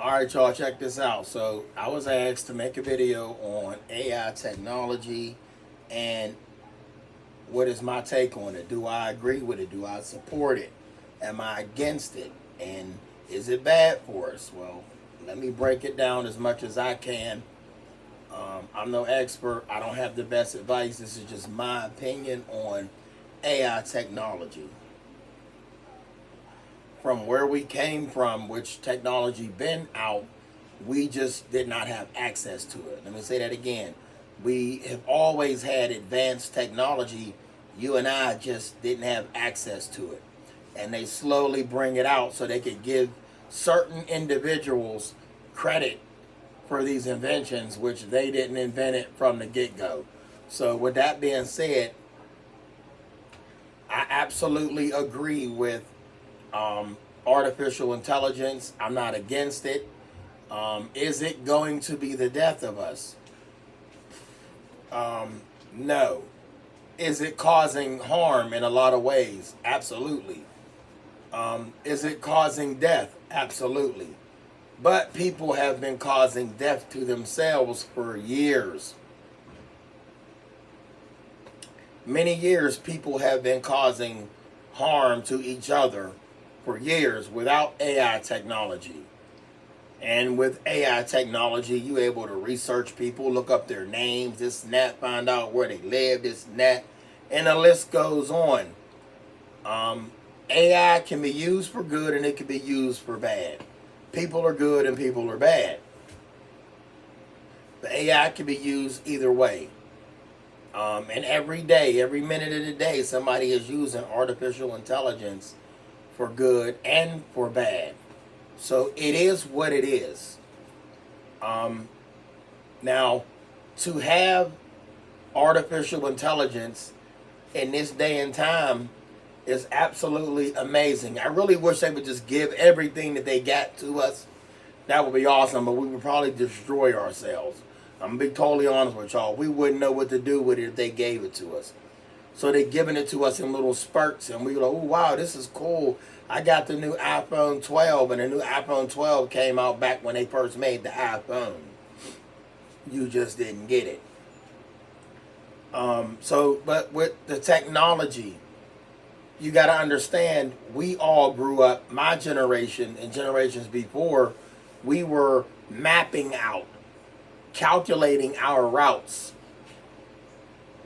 Alright, y'all, check this out. So, I was asked to make a video on AI technology and what is my take on it. Do I agree with it? Do I support it? Am I against it? And is it bad for us? Well, let me break it down as much as I can. I'm no expert. I don't have the best advice. This is just my opinion on AI technology. From where we came from, which technology been out, we just did not have access to it. Let me say that again. We have always had advanced technology. You and I just didn't have access to it. And they slowly bring it out so they could give certain individuals credit for these inventions, which they didn't invent it from the get-go. So with that being said, I absolutely agree with artificial intelligence. I'm not against it. Is it going to be the death of us? No. Is it causing harm in a lot of ways? Absolutely. Is it causing death? Absolutely. But people have been causing death to themselves for years. Many years, people have been causing harm to each other for years without AI technology. And with AI technology, you're able to research people, look up their names, this and that, find out where they live, this and that, and the list goes on. AI can be used for good and it can be used for bad. People are good and people are bad. The AI can be used either way. And every day, every minute of the day, somebody is using artificial intelligence for good and for bad. So it is what it is. Now, to have artificial intelligence in this day and time is absolutely amazing. I really wish they would just give everything that they got to us. That would be awesome, but we would probably destroy ourselves. I'm going to be totally honest with y'all. We wouldn't know what to do with it if they gave it to us. So they're giving it to us in little spurts, and we go, oh, wow, this is cool. I got the new iPhone 12, and the new iPhone 12 came out back when they first made the iPhone. You just didn't get it. But with the technology, you got to understand, we all grew up, my generation and generations before, we were mapping out, calculating our routes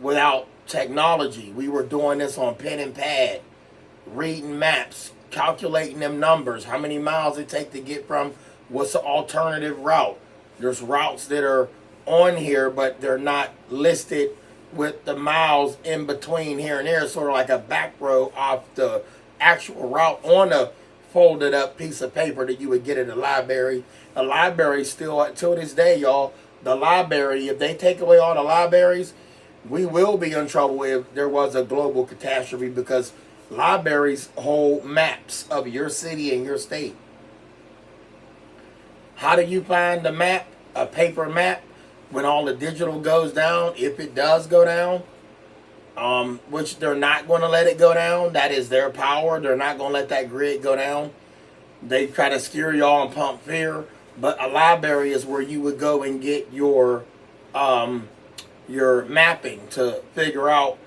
without technology. We were doing this on pen and pad, reading maps, calculating them numbers, how many miles it take to get from what's the alternative route. There's routes that are on here, but they're not listed with the miles in between here and there, sort of like a back row off the actual route on a folded up piece of paper that you would get at a library. A library still, till this day, y'all, the library, if they take away all the libraries, we will be in trouble if there was a global catastrophe, because libraries hold maps of your city and your state. How do you find the map, a paper map, when all the digital goes down, if it does go down? Which they're not going to let it go down. That is their power. They're not going to let that grid go down. They try to scare y'all and pump fear. But a library is where you would go and get your mapping to figure out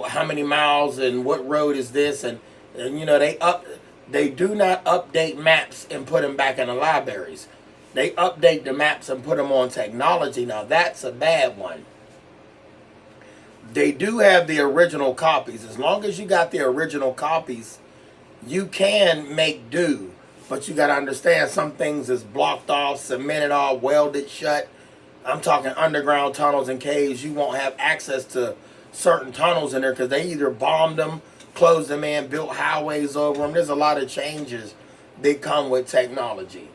how many miles and what road is this, and you know, they do not update maps and put them back in the libraries. They update the maps and put them on technology. Now that's a bad one. They do have the original copies. As long as you got the original copies, you can make do. But you got to understand, some things is blocked off, cemented off, welded shut. I'm talking underground tunnels and caves. You won't have access to certain tunnels in there because they either bombed them, closed them in, built highways over them. There's a lot of changes that come with technology.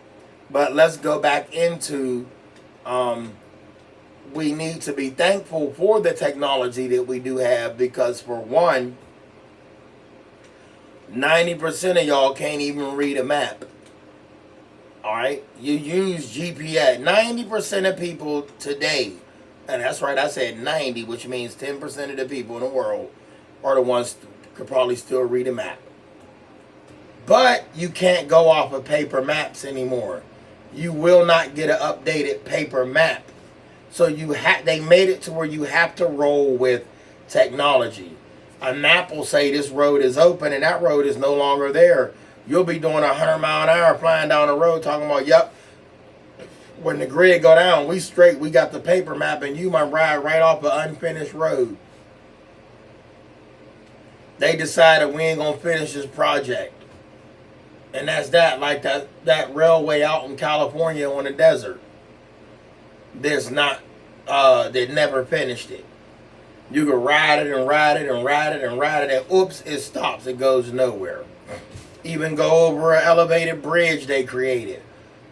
But let's go back into, we need to be thankful for the technology that we do have, because for one, 90% of y'all can't even read a map. Alright? You use GPS. 90% of people today, and that's right, I said 90, which means 10% of the people in the world are the ones who could probably still read a map. But you can't go off of paper maps anymore. You will not get an updated paper map. So they made it to where you have to roll with technology. A map will say this road is open and that road is no longer there. You'll be doing 100 mph flying down the road talking about, yep, when the grid go down, we straight, we got the paper map and you might ride right off an unfinished road. They decided we ain't gonna finish this project. And that's that, like that railway out in California on the desert. There's not, they never finished it. You can ride it and ride it and ride it and ride it, and oops, it stops. It goes nowhere. Even go over an elevated bridge they created.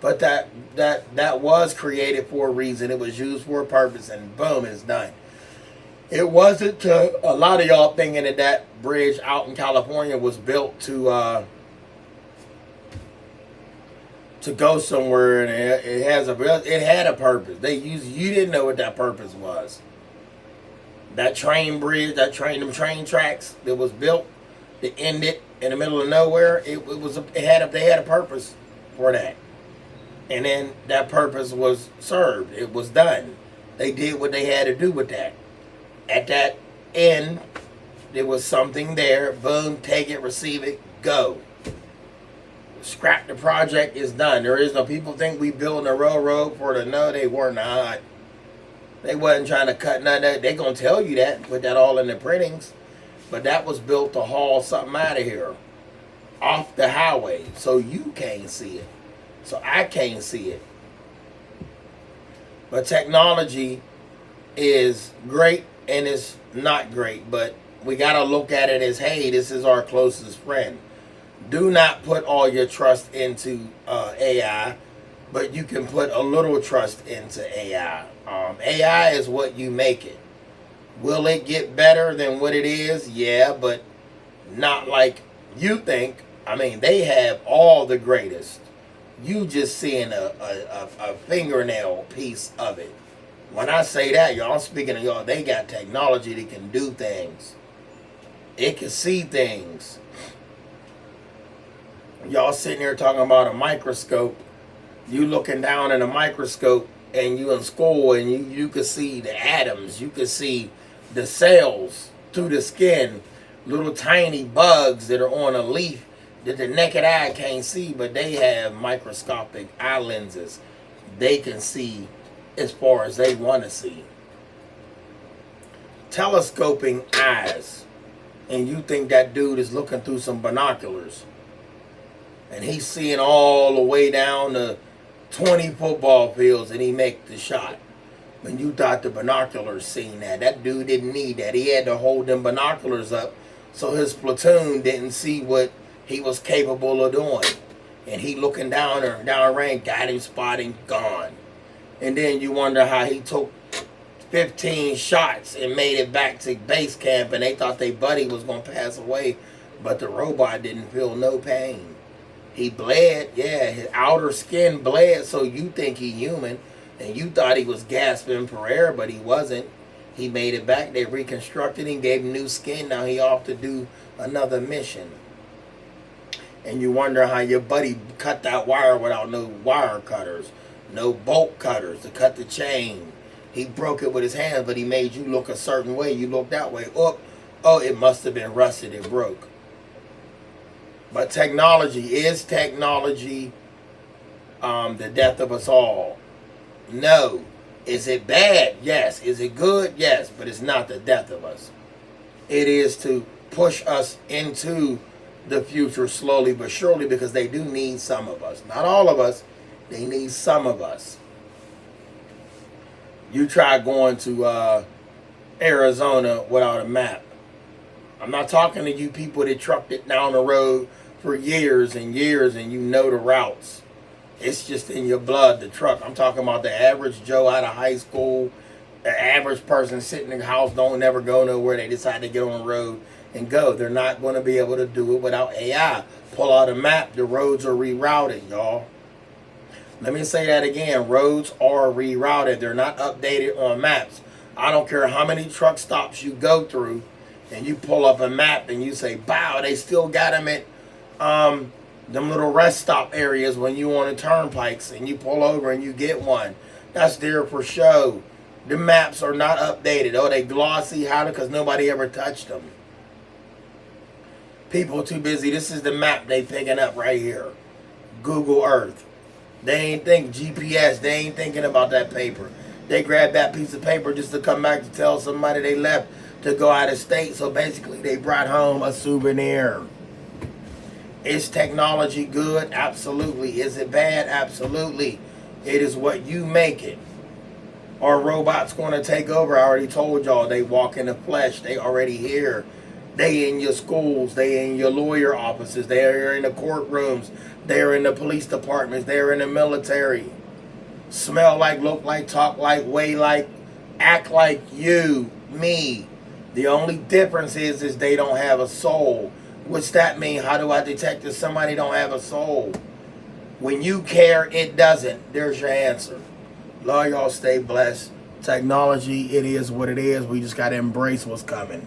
But that was created for a reason. It was used for a purpose, and boom, it's done. It wasn't to a lot of y'all thinking that bridge out in California was built to go somewhere, and it had a purpose. You didn't know what that purpose was. That train bridge, them train tracks that was built to end it in the middle of nowhere. They had a purpose for that, and then that purpose was served. It was done. They did what they had to do with that. At that end, there was something there. Boom, take it, receive it, go. Scrap the project, is done. There is no, people think we building a railroad no, they were not. They wasn't trying to cut none of that. They gonna tell you that, put that all in the printings. But that was built to haul something out of here, off the highway, so you can't see it. So I can't see it. But technology is great and it's not great. But we gotta look at it as, hey, this is our closest friend. Do not put all your trust into AI, but you can put a little trust into AI. AI is what you make it. Will it get better than what it is? Yeah, but not like you think. I mean, they have all the greatest. You just seeing a fingernail piece of it. When I say that, y'all, I'm speaking to y'all, they got technology that can do things. It can see things. Y'all sitting here talking about a microscope. You looking down in a microscope and you in school and you can see the atoms. You can see the cells through the skin. Little tiny bugs that are on a leaf that the naked eye can't see, but they have microscopic eye lenses. They can see as far as they want to see. Telescoping eyes. And you think that dude is looking through some binoculars. And he's seeing all the way down to 20 football fields and he make the shot. When you thought the binoculars seen that. That dude didn't need that. He had to hold them binoculars up so his platoon didn't see what he was capable of doing. And he looking down range, got him, spotting, gone. And then you wonder how he took 15 shots and made it back to base camp and they thought their buddy was going to pass away. But the robot didn't feel no pain. He bled, yeah, his outer skin bled, so you think he human, and you thought he was gasping for air, but he wasn't. He made it back, they reconstructed him, gave him new skin, now he off to do another mission. And you wonder how your buddy cut that wire without no wire cutters, no bolt cutters to cut the chain. He broke it with his hands, but he made you look a certain way, you look that way, oh, it must have been rusted, it broke. But technology, is technology the death of us all? No. Is it bad? Yes. Is it good? Yes. But it's not the death of us. It is to push us into the future slowly but surely, because they do need some of us. Not all of us. They need some of us. You try going to Arizona without a map. I'm not talking to you people that trucked it down the road for years and years and you know the routes. It's just in your blood, the truck. I'm talking about the average Joe out of high school, the average person sitting in the house, don't never go nowhere. They decide to get on the road and go. They're not going to be able to do it without AI. Pull out a map, the roads are rerouted, y'all. Let me say that again. Roads are rerouted. They're not updated on maps. I don't care how many truck stops you go through, and you pull up a map and you say, wow, they still got them at Them little rest stop areas when you on the turnpikes and you pull over and you get one. That's there for show. The maps are not updated. Oh, they glossy. How? Because nobody ever touched them. People too busy. This is the map they picking up right here. Google Earth. They ain't think GPS. They ain't thinking about that paper. They grabbed that piece of paper just to come back to tell somebody they left to go out of state. So basically they brought home a souvenir. Is technology good? Absolutely. Is it bad? Absolutely. It is what you make it. Are robots going to take over? I already told y'all they walk in the flesh. They already here. They in your schools. They in your lawyer offices. They are in the courtrooms. They are in the police departments. They are in the military. Smell like, look like, talk like, weigh like, act like you, me. The only difference is they don't have a soul. What's that mean? How do I detect if somebody don't have a soul? When you care, it doesn't. There's your answer. Love y'all. Stay blessed. Technology, it is what it is. We just got to embrace what's coming.